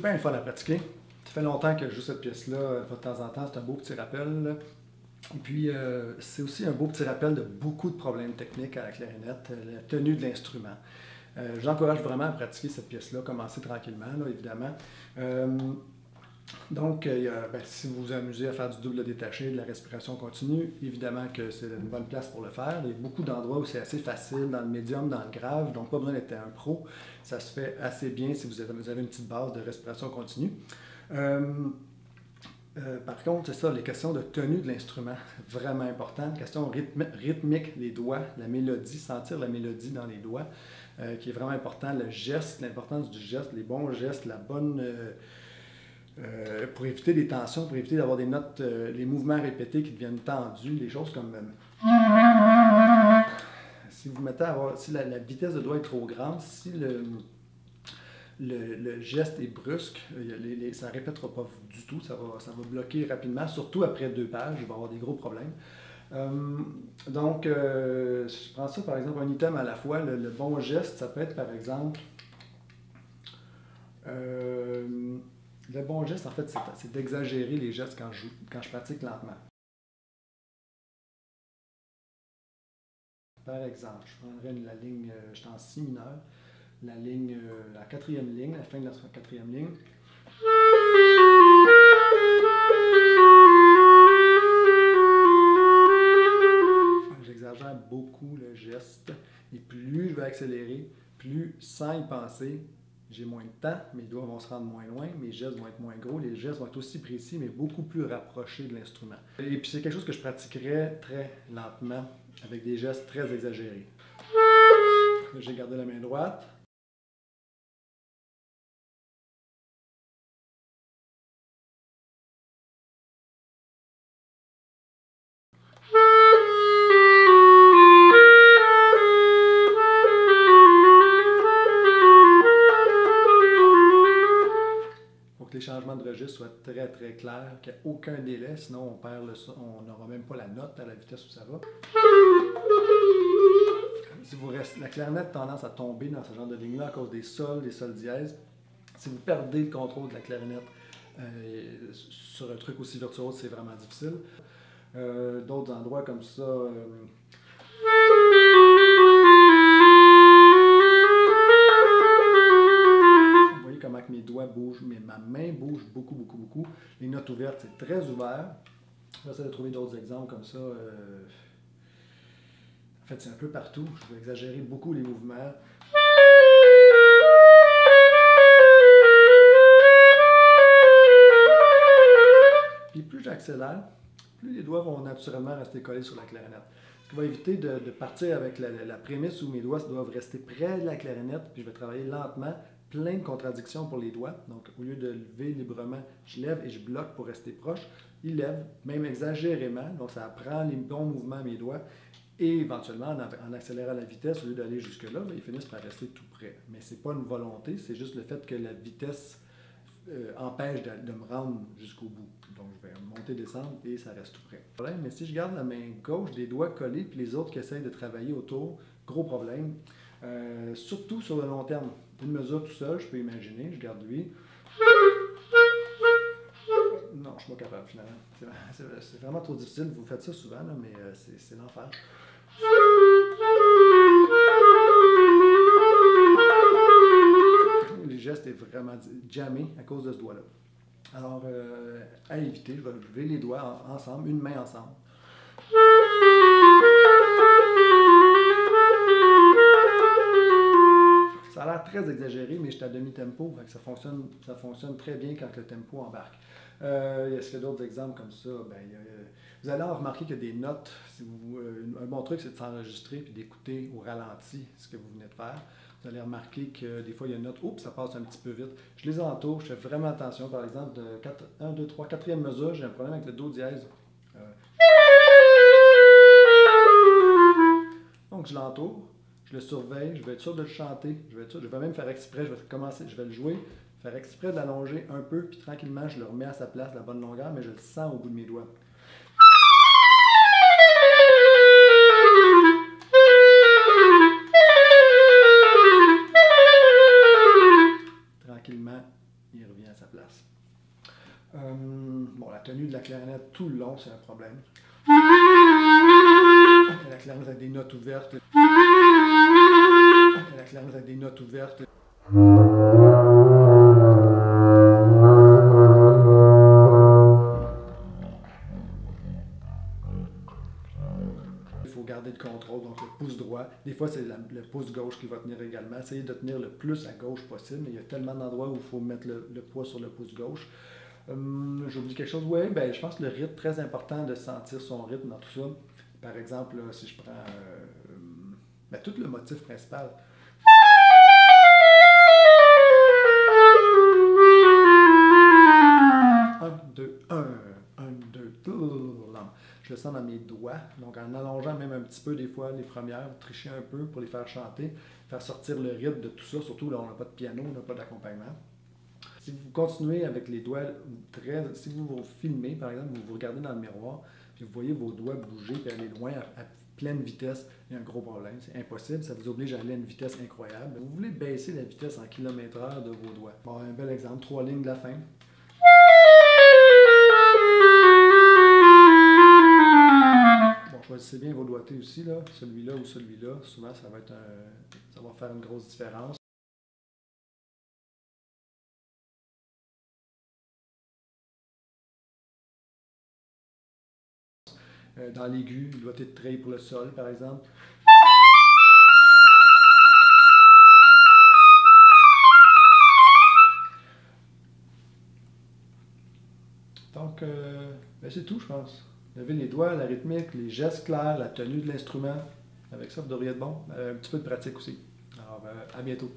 bien le fun à pratiquer. Ça fait longtemps que je joue cette pièce-là, de temps en temps, c'est un beau petit rappel. Là. Et puis, c'est aussi un beau petit rappel de beaucoup de problèmes techniques à la clarinette, la tenue de l'instrument. J'encourage vraiment à pratiquer cette pièce-là, commencer tranquillement, là, évidemment. Donc, si vous vous amusez à faire du double détaché, de la respiration continue, évidemment que c'est une bonne place pour le faire. Il y a beaucoup d'endroits où c'est assez facile, dans le médium, dans le grave, donc pas besoin d'être un pro. Ça se fait assez bien si vous avez une petite base de respiration continue. Par contre, c'est ça, les questions de tenue de l'instrument, vraiment importantes. Question rythmique des doigts, la mélodie, sentir la mélodie dans les doigts, qui est vraiment important. Le geste, l'importance du geste, les bons gestes, la bonne... pour éviter des tensions, pour éviter d'avoir des notes, les mouvements répétés qui deviennent tendus, des choses comme... si vous mettez à avoir... Si la vitesse de doigt est trop grande, si le geste est brusque, ça ne répétera pas du tout, ça va bloquer rapidement, surtout après 2 pages, il va y avoir des gros problèmes. Je prends ça par exemple un item à la fois, le bon geste, ça peut être par exemple, le bon geste en fait c'est d'exagérer les gestes quand je pratique lentement. Par exemple, je prendrais la ligne, je suis en si mineur, la ligne, la 4e ligne, la fin de la 4e ligne. J'exagère beaucoup le geste et plus je vais accélérer, plus sans y penser, j'ai moins de temps, mes doigts vont se rendre moins loin, mes gestes vont être moins gros, les gestes vont être aussi précis mais beaucoup plus rapprochés de l'instrument. Et puis c'est quelque chose que je pratiquerais très lentement avec des gestes très exagérés. J'ai gardé la main droite. Les changements de registre soient très très clairs, qu'il n'y ait aucun délai, sinon on n'aura même pas la note à la vitesse où ça va. Si la clarinette a tendance à tomber dans ce genre de ligne-là à cause des sols dièses. Si vous perdez le contrôle de la clarinette sur un truc aussi virtuose, c'est vraiment difficile. D'autres endroits comme ça... comment que mes doigts bougent, mais ma main bouge beaucoup, beaucoup, beaucoup. Les notes ouvertes, c'est très ouvert. J'essaie de trouver d'autres exemples comme ça. En fait, c'est un peu partout. Je vais exagérer beaucoup les mouvements. Puis plus j'accélère, plus les doigts vont naturellement rester collés sur la clarinette. Ce qui va éviter de partir avec la prémisse où mes doigts doivent rester près de la clarinette, puis je vais travailler lentement, plein de contradictions pour les doigts. Donc, au lieu de lever librement, je lève et je bloque pour rester proche. Il lève, même exagérément, donc ça apprend les bons mouvements à mes doigts. Et éventuellement, en accélérant la vitesse, au lieu d'aller jusque-là, ils finissent par rester tout près. Mais ce n'est pas une volonté, c'est juste le fait que la vitesse empêche de me rendre jusqu'au bout. Donc, je vais monter, descendre et ça reste tout près. Mais si je garde la main gauche, les doigts collés, puis les autres qui essayent de travailler autour, gros problème. Surtout sur le long terme. Une mesure tout seul, je peux imaginer, je garde lui. Non, je ne suis pas capable finalement. C'est vraiment trop difficile, vous faites ça souvent, là, mais c'est l'enfer. Le geste est vraiment jammé à cause de ce doigt-là. Alors, à éviter, je vais lever les doigts ensemble, une main ensemble. Ça a l'air très exagéré, mais je suis à demi-tempo, ça fonctionne très bien quand le tempo embarque. Est-ce qu'il y a d'autres exemples comme ça? Vous allez en remarquer qu'il y a des notes. Un bon truc, c'est de s'enregistrer et d'écouter au ralenti ce que vous venez de faire. Vous allez remarquer que des fois, il y a une note, oups, ça passe un petit peu vite. Je les entoure, je fais vraiment attention. Par exemple, de 1, 2, 3, 4e mesure, j'ai un problème avec le Do dièse. Donc, je l'entoure. Je le surveille, je vais être sûr de le chanter, je vais même faire exprès, je vais le jouer, faire exprès d'allonger un peu, puis tranquillement, je le remets à sa place, la bonne longueur, mais je le sens au bout de mes doigts. Tranquillement, il revient à tout le long, c'est un problème. La clarinette avec des notes ouvertes. La clarinette avec des notes ouvertes. Il faut garder le contrôle, donc le pouce droit. Des fois, c'est le pouce gauche qui va tenir également. Essayez de tenir le plus à gauche possible, mais il y a tellement d'endroits où il faut mettre le poids sur le pouce gauche. J'oublie quelque chose. Oui, ben, je pense que le rythme, très important de sentir son rythme dans tout ça. Par exemple, là, si je prends ben, tout le motif principal. 1, 2, 1, 1, 2, je le sens dans mes doigts, donc en allongeant même un petit peu des fois les premières, tricher un peu pour les faire chanter, faire sortir le rythme de tout ça, surtout là on n'a pas de piano, on n'a pas d'accompagnement. Si vous continuez avec les doigts, si vous vous filmez par exemple, vous vous regardez dans le miroir, puis vous voyez vos doigts bouger et aller loin à pleine vitesse, il y a un gros problème, c'est impossible, ça vous oblige à aller à une vitesse incroyable. Vous voulez baisser la vitesse en km/h de vos doigts. Bon, un bel exemple, 3 lignes de la fin. Bon, choisissez bien vos doigtés aussi, là, celui-là ou celui-là. Souvent, ça va faire une grosse différence. Dans l'aigu, le doigté de treille pour le sol, par exemple. Donc, ben c'est tout, je pense. Levez les doigts, la rythmique, les gestes clairs, la tenue de l'instrument. Avec ça, vous devriez être bon. Un petit peu de pratique aussi. Alors, à bientôt.